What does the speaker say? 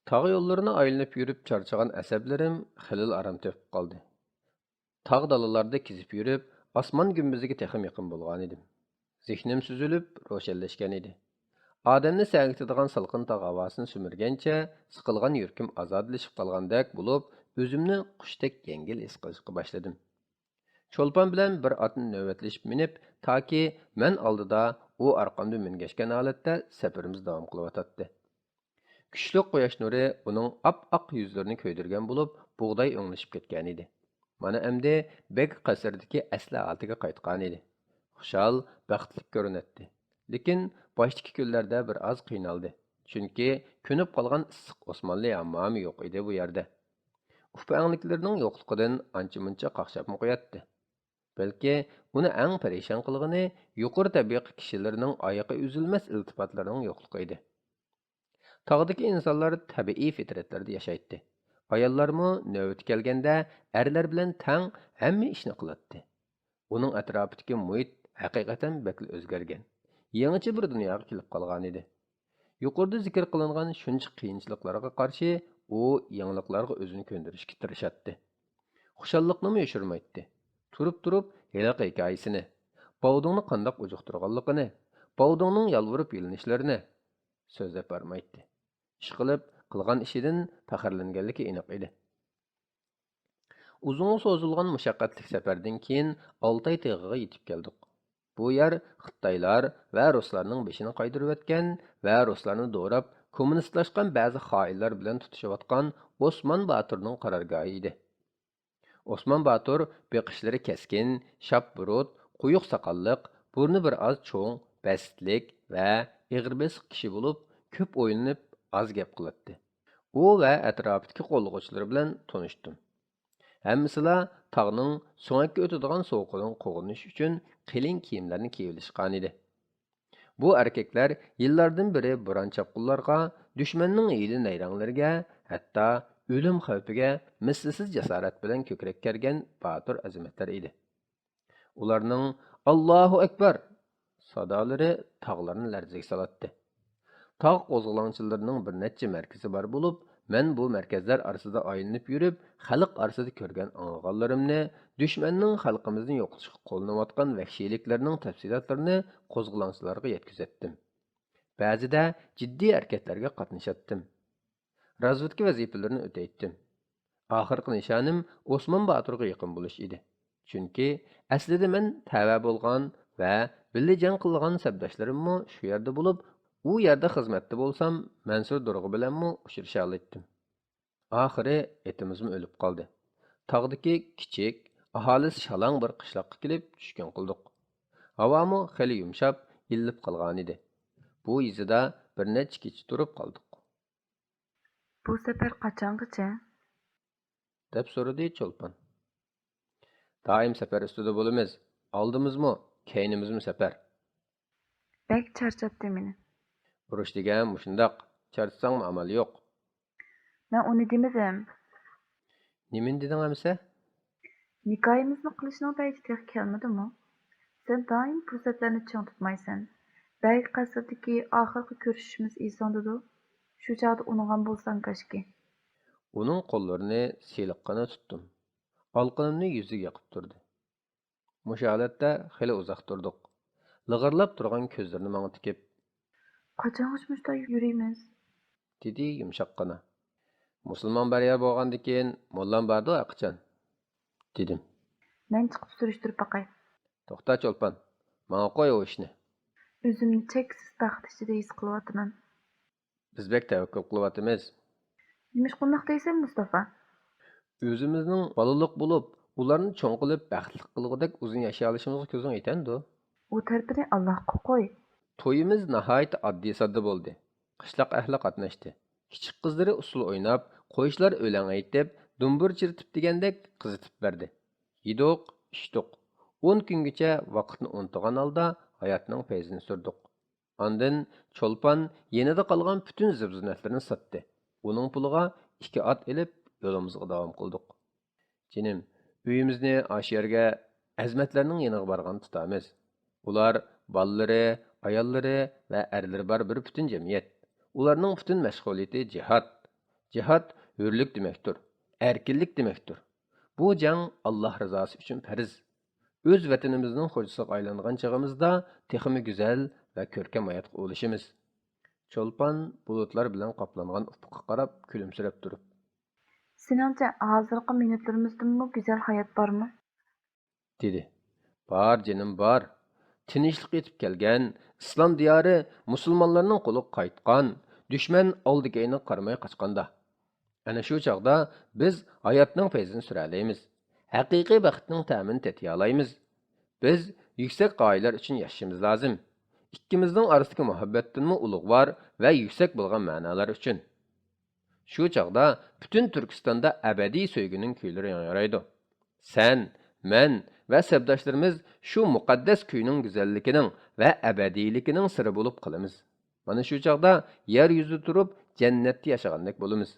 Tağ yollarını aylanıp yürüp çarçagan əsəblərim xilil aram tepib qaldı. Tağ dalalarda kezip yürüp, asman gümbüzüge texim yakın bolğan edim. Zihnim süzülüp, roşelleşken idi. Ademni sәgitadigan salqın tağ havasını sümürgençe, sıkılgan yürküm azadlaşıp qalgandek bulup, özümni quştek yengil es qilishqa başladım. Çolpan bilen bir atını növbetleşip minip, ta ki men aldıda, o arqamda mingeshken halatda seferimiz davam qılıvatatdı. Күчлүк quyosh nuri uning ap-aq yuzlarini ko'ydirgan bo'lib, bug'doy o'nglashib ketgan edi. Mana endi bek qasrdagi asli holatiga qaytgan edi. Xushal, baxtli ko'rinatdi. Lekin boshdagi kunlarda bir oz qiynaldi. Chunki ko'nib qolgan issiq Osmonli hammami yo'q edi bu yerda. Ufangliklarining yo'qligidan ancha-muncha qaqshab qo'yatdi. Balki uni eng parishon qilgani yuqori tabiiy kishilarning oyoqi uzilmas iltifotlarining yo'qligi edi. Tağdaki insanlar tabiiy fitratlarda yaşaydı. Ayollarmı növbeti kelgende erler bilen tang hamma ishni qiladi. Uning atrofidagi muhit haqiqatan bakli o'zgargan. Yangicha bir dunyoga kelib qolgan edi. Yuqorida zikr qilingan shuncha qiyinchiliklarga qarshi u yangiliklarga o'zini ko'ndirishga tirishadi. Xushalliqni yoshirmaydi. Turib heliq hikoyasini, Bovdingni qandoq ujuqtirganligini, Bovdingning yalvirib yilinishlarini so'zlab bermaydi. Ishqilib qilgan ishidan faxrlanganligi aniq edi. Uzun so'zilgan mushaqqatli safardan keyin Oltay tog'iga yetib keldik. Bu yer Xitoylar va ruslarning beshini qaydirib o'tgan va ruslarni do'rab kommunistlashgan ba'zi xoinlar bilan tutishayotgan Osmon Baturning qarorgohi edi. Osmon Batur beqishlari keskin, shapburut, quyuq soqolliq, burni bir oz cho'ng, bastlik va ig'ir-besiq kishi bo'lib, ko'p o'ylanib az gap qiladi. U va atrofidagi qo'llag'uvchilari bilan tanishdim. Hammasila tog'ning so'ngakka o'tadigan sovuqidan qo'g'inish uchun qalin kiyimlarni kiyib edi. Bu erkaklar yillardan beri bo'ron chapqunlarga, dushmanning hiyla nayranglariga, hatto o'lim xavfiga mislsiz jasorat bilan ko'krak kergan botur azamatlar edi. Ularning Allohu akbar sadolari tog'larni larzaga soladi. Tağ qo'zg'olonchilarining bir necha markazi bor bo'lib, men bu markazlar orasida aylanib yurib, xalq orasida ko'rgan anglaganlarimni, dushmanning xalqimizni yo'qotishga qo'llanayotgan vahshiyliklarning tafsilotlarini qo'zg'olonchilarga yetkazatdim. Ba'zida jiddiy harakatlarga qatnashatdim. Razvedka vazifalarini o'taytdim. Oxirgi nishonim Osmon Baturga yaqin bo'lish edi. Chunki aslida men tava bo'lgan va birga jang qilgan sabdoshlarimmo shu yerda bo'lib, u yerda xizmatda bo'lsam, Mansur Durg'i bilanmi uchrasha oldim. Oxiri etimizmi o'lib qoldi. Tog'dagi kichik, aholisi shalong bir qishloqqa kelib tushgan qildik. Havomi xeli yumshab, illib qolgan edi. Bu yizida bir necha kecha turib qoldik. Bu safar qachongacha? Deb so'radi Cho'lpon. Doim safar ustida bo'lamiz. Oldimizmi, keynimizmi safar. Bek charchatdi meni. Urush degan mushundoq, charchsangmi amal yo'q. Men uni demadim. Nimin deding amsa? Nikoyimizni qilishning payti tex kelmadimi? Sen doim fursatlarni ching tutmaysan. Bek qasrdagi oxirgi ko'rishishimiz esondidu. Shu chog'da unugan bo'lsang kashki. Uning qo'llarini siyliqqina tutdim. Olqinimni yuziga yoqib turdi. Mushu holatda xeli uzoq turdik. Lig'irlab turgan ko'zlarini menga tikib, Qachongacha mushtoy yurimiz? dedi yumshoqqina. Musulmon bariya bo'lgandan keyin mollam bordi aqchan, dedim. Men chiqib surishtirib baqay. To'xta Cho'lpon, menga qo'y o ishni. O'zimni cheksiz baxt ichida his qilyapman. Biz bek tavakkul qilyapmiz. Nimish qundoq deysan, Mustafa? O'zimizning bolaliq bo'lib, ularni cho'ng qilib baxtli qilgudek uzun yashay olishimizga ko'zing yetadi. U tarafini Allohga qo'y. To'yimiz nihoyat oddiy sodda bo'ldi. Qishloq ahli qatnashdi. Kichik qizlari usul o'ynab, qo'yishlar o'lan aytib, dumbur chiritib degandek qizitib berdi. Yedik, ichdik. 10 kungacha vaqtni unutgan holda hayotning fayzini surdik. Ondan Cho'lpon yenida qolgan butun zib-zinatlarni sotdi. Uning puliga 2 ot elib yo'limizga davom qildik. Jinim, uyimizni ash yerga azmatlarning yeniga borgan tutamiz. Ular ballari, ayollari va erlari bor bir butun jamiyat. Ularning butun mashg'uliyati jihad. Jihad hürlük demektir, erkinlik demektir. Bu jang Allah rızası üçün fərz. Öz vətənimizin xo'jasiga aylangan chag'imizda texmi go'zal va ko'rkam hayotga o'lishimiz. Cho'lpon bulutlar bilan qoplangan ufqqa qarab kulimsirab turib Seningcha hozirgi minutlarimizda güzel hayat barmı? dedi. Bor jinim bor. Tinchlik yetib kelgan, islom diyori musulmonlarning qo'liga qaytgan, dushman oldiga qaramay qochganda. Ana shu chog'da biz hayotning fayzini sura olamiz. Haqiqiy baxtning ta'min tetiy olamiz. Biz yuksak qoyalar uchun yashashimiz lozim. İkkimizning orasidagi muhabbatdanmi ulug'vor va yuksak bo'lgan ma'nolar uchun. Shu chog'da butun Turkistonda abadiy so'ygining kuylari yangraydi. Sen, men va sabdoshlarimiz shu muqaddas kuyning go'zalligining va abadiyligining siri bo'lib qolamiz. Mana shu chog'da yer yuzida turib jannatda yashagandek bo'lamiz.